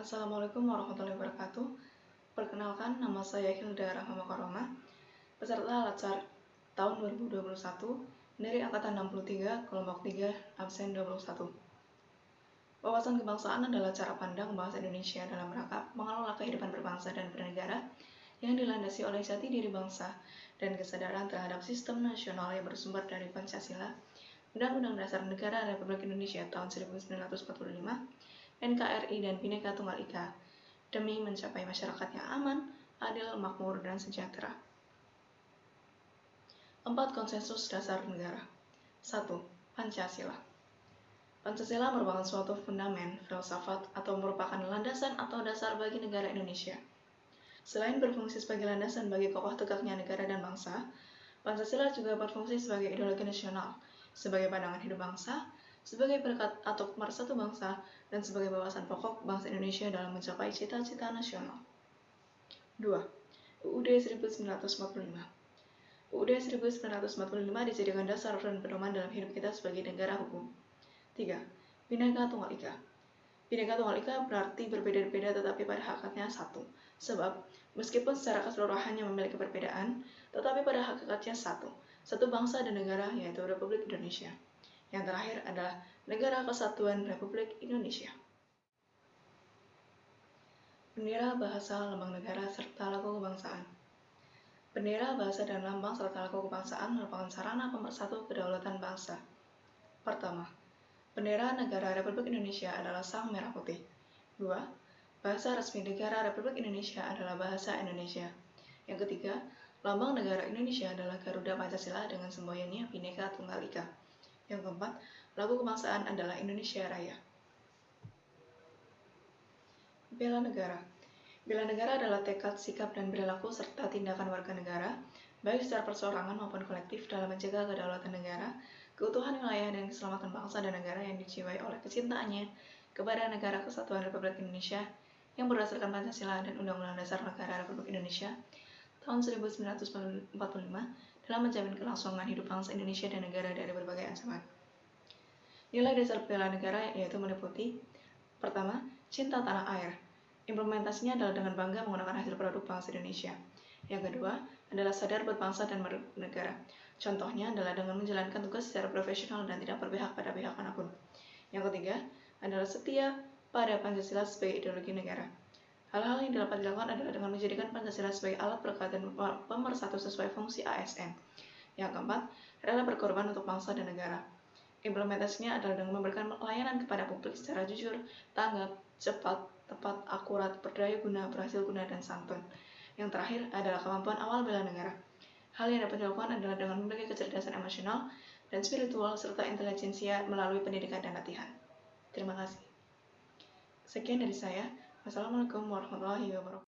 Assalamualaikum warahmatullahi wabarakatuh. Perkenalkan, nama saya Hilda Rahma Koroma, peserta Latsar tahun 2021 dari Angkatan 63, kelompok 3, absen 21. Wawasan kebangsaan adalah cara pandang bangsa Indonesia dalam rangka mengelola kehidupan berbangsa dan bernegara yang dilandasi oleh jati diri bangsa dan kesadaran terhadap sistem nasional yang bersumber dari Pancasila, Undang-Undang Dasar Negara Republik Indonesia tahun 1945, NKRI dan Bhinneka Tunggal Ika, demi mencapai masyarakat yang aman, adil, makmur, dan sejahtera. 4 konsensus dasar negara. 1. Pancasila. Pancasila merupakan suatu fundamen, filsafat, atau merupakan landasan atau dasar bagi negara Indonesia. Selain berfungsi sebagai landasan bagi kokoh tegaknya negara dan bangsa, Pancasila juga berfungsi sebagai ideologi nasional, sebagai pandangan hidup bangsa, sebagai perekat atau pemersatu bangsa, dan sebagai wawasan pokok bangsa Indonesia dalam mencapai cita-cita nasional. 2. UUD 1945. UUD 1945 dijadikan dasar dan pedoman dalam hidup kita sebagai negara hukum. 3. Bhinneka Tunggal Ika. Bhinneka Tunggal Ika berarti berbeda-beda tetapi pada hakikatnya satu. Sebab, meskipun secara keseluruhannya memiliki perbedaan, tetapi pada hakikatnya satu. Satu bangsa dan negara, yaitu Republik Indonesia. Yang terakhir adalah Negara Kesatuan Republik Indonesia. Bendera, bahasa, lambang negara, serta lagu kebangsaan. Bendera, bahasa, dan lambang serta lagu kebangsaan merupakan sarana pemersatu kedaulatan bangsa. Pertama, bendera negara Republik Indonesia adalah sang merah putih. 2. Bahasa resmi negara Republik Indonesia adalah bahasa Indonesia. Yang ketiga, lambang negara Indonesia adalah Garuda Pancasila dengan semboyannya Bhinneka Tunggal Ika. Yang keempat, lagu kebangsaan adalah Indonesia Raya. Bela negara. Bela negara adalah tekad, sikap, dan perilaku serta tindakan warga negara, baik secara perseorangan maupun kolektif dalam menjaga kedaulatan negara, keutuhan wilayah, dan keselamatan bangsa dan negara yang dijiwai oleh kecintaannya kepada Negara Kesatuan Republik Indonesia yang berdasarkan Pancasila dan Undang-Undang Dasar Negara Republik Indonesia tahun 1945 dalam menjamin kelangsungan hidup bangsa Indonesia dan negara dari berbagai ancaman. Nilai dasar bela negara yaitu meliputi: pertama, cinta tanah air. Implementasinya adalah dengan bangga menggunakan hasil produk bangsa Indonesia. Yang kedua adalah sadar berbangsa dan bernegara. Contohnya adalah dengan menjalankan tugas secara profesional dan tidak berpihak pada pihak manapun. Yang ketiga adalah setia pada Pancasila sebagai ideologi negara. Hal-hal yang dapat dilakukan adalah dengan menjadikan Pancasila sebagai alat perekat dan pemersatu sesuai fungsi ASN. Yang keempat, rela berkorban untuk bangsa dan negara. Implementasinya adalah dengan memberikan layanan kepada publik secara jujur, tanggap, cepat, tepat, akurat, berdaya guna, berhasil guna, dan santun. Yang terakhir adalah kemampuan awal bela negara. Hal yang dapat dilakukan adalah dengan memiliki kecerdasan emosional dan spiritual serta intelijensia melalui pendidikan dan latihan. Terima kasih. Sekian dari saya. Wassalamualaikum warahmatullahi wabarakatuh.